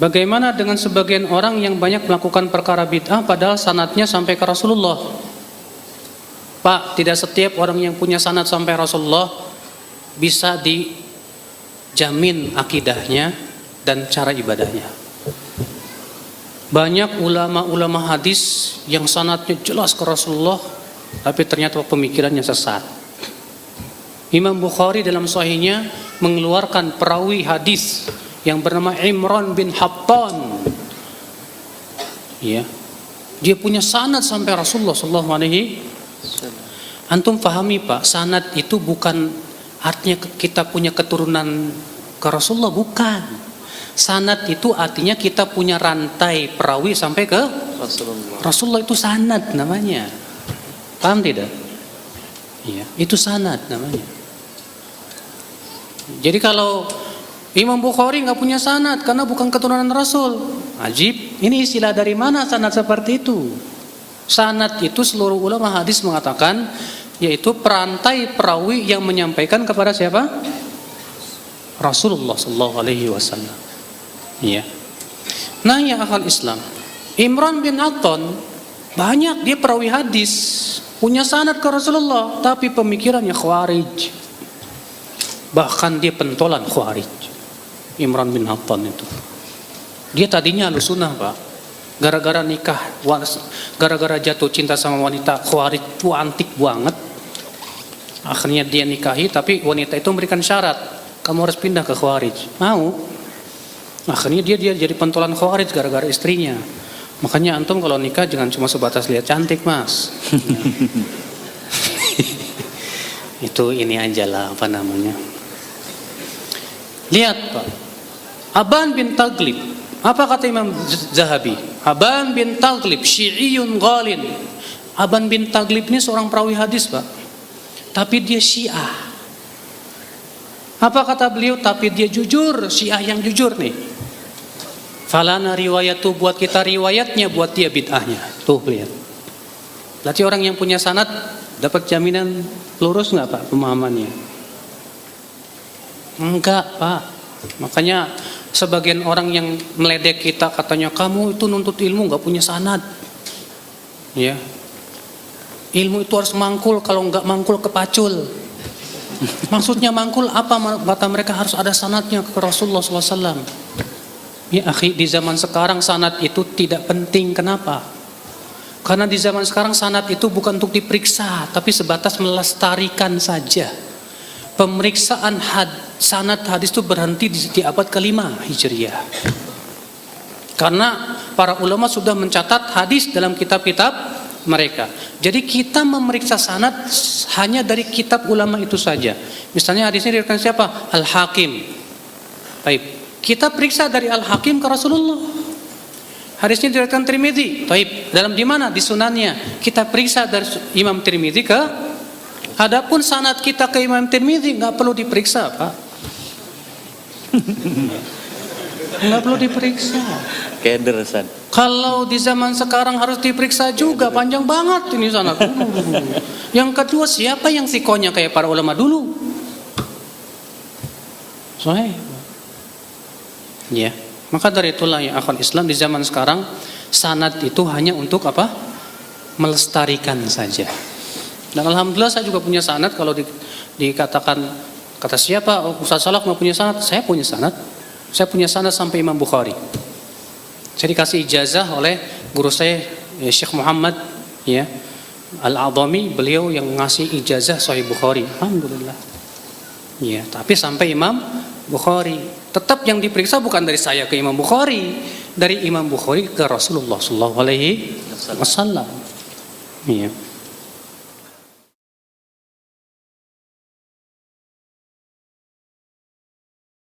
Bagaimana dengan sebagian orang yang banyak melakukan perkara bid'ah padahal sanadnya sampai ke Rasulullah? Pak, tidak setiap orang yang punya sanad sampai Rasulullah bisa dijamin akidahnya dan cara ibadahnya. Banyak ulama-ulama hadis yang sanadnya jelas ke Rasulullah, tapi ternyata pemikirannya sesat. Imam Bukhari dalam sahihnya mengeluarkan perawi hadis yang bernama Imran bin Hattan. Ya. Dia punya sanad sampai Rasulullah sallallahu alaihi wasallam. Antum pahami, Pak, sanad itu bukan artinya kita punya keturunan ke Rasulullah, bukan. Sanad itu artinya kita punya rantai perawi sampai ke Rasulullah. Rasulullah itu sanad namanya. Paham tidak? Iya, itu sanad namanya. Jadi kalau Imam Bukhari nggak punya sanad karena bukan keturunan Rasul. Ajib, ini istilah dari mana sanad seperti itu? Sanad itu seluruh ulama hadis mengatakan yaitu perantai perawi yang menyampaikan kepada siapa? Rasulullah sallallahu alaihi wasallam. Iya. Nah, ya akhal Islam, Imran bin Hattan banyak dia perawi hadis, punya sanad ke Rasulullah, tapi pemikirannya Khawarij. Bahkan dia pentolan Khawarij. Imran bin Hattan itu. Dia tadinya Ahlussunnah, Pak. Gara-gara nikah, gara-gara jatuh cinta sama wanita Khawarij itu antik banget. Akhirnya dia nikahi, tapi wanita itu memberikan syarat, kamu harus pindah ke Khawarij. Mau? Akhirnya dia jadi pentolan Khawarij gara-gara istrinya. Makanya antum kalau nikah jangan cuma sebatas lihat cantik, Mas. Itu ini aja lah, apa namanya. Lihat, Pak. Aban bin Taglib. Apa kata Imam Zahabi? Aban bin Taglib Syi'iyun ghalin. Aban bin Taglib ini seorang perawi hadis, Pak. Tapi dia Syiah. Apa kata beliau? Tapi dia jujur, Syiah yang jujur nih. Falana riwayatu, buat kita riwayatnya, buat dia bid'ahnya. Tuh lihat. Berarti orang yang punya sanad dapat jaminan lurus nggak, Pak, pemahamannya? Enggak, Pak. Makanya sebagian orang yang meledek kita katanya kamu itu nuntut ilmu nggak punya sanad. Ya. Ilmu itu harus mangkul, kalau nggak mangkul kepacul. Maksudnya mangkul apa? Kata mereka harus ada sanadnya ke Rasulullah SAW. Ya akhi, di zaman sekarang sanad itu tidak penting. Kenapa? Karena di zaman sekarang sanad itu bukan untuk diperiksa, tapi sebatas melestarikan saja. Pemeriksaan sanad hadis itu berhenti di abad ke-5 Hijriah. Karena para ulama sudah mencatat hadis dalam kitab-kitab mereka. Jadi kita memeriksa sanad hanya dari kitab ulama itu saja. Misalnya hadisnya diriwayatkan siapa? Al-Hakim. Baik. Kita periksa dari Al-Hakim ke Rasulullah. Hadisnya diriwayatkan Tirmidzi. Baik. Dalam di mana? Di sunannya. Kita periksa dari Imam Tirmidzi ke. Adapun sanad kita ke Imam Tirmidzi nggak perlu diperiksa, Pak. Nggak perlu diperiksa. Kedersan. Kalau di zaman sekarang harus diperiksa juga, panjang banget ini sanad. Yang kedua, siapa yang sikonya kayak para ulama dulu? Soalnya, ya. Maka dari itulah ya akhwat Islam, di zaman sekarang sanad itu hanya untuk apa? Melestarikan saja. Dan alhamdulillah saya juga punya sanad. Kalau dikatakan kata siapa Ustaz Salah nggak punya sanad, saya punya sanad. Saya punya sanad sampai Imam Bukhari. Saya dikasih ijazah oleh guru saya Syekh Muhammad ya Al-Adhami, beliau yang ngasih ijazah Sahih Bukhari. Alhamdulillah. Ya, tapi sampai Imam Bukhari. Tetap yang diperiksa bukan dari saya ke Imam Bukhari, dari Imam Bukhari ke Rasulullah sallallahu alaihi wasallam. Iya.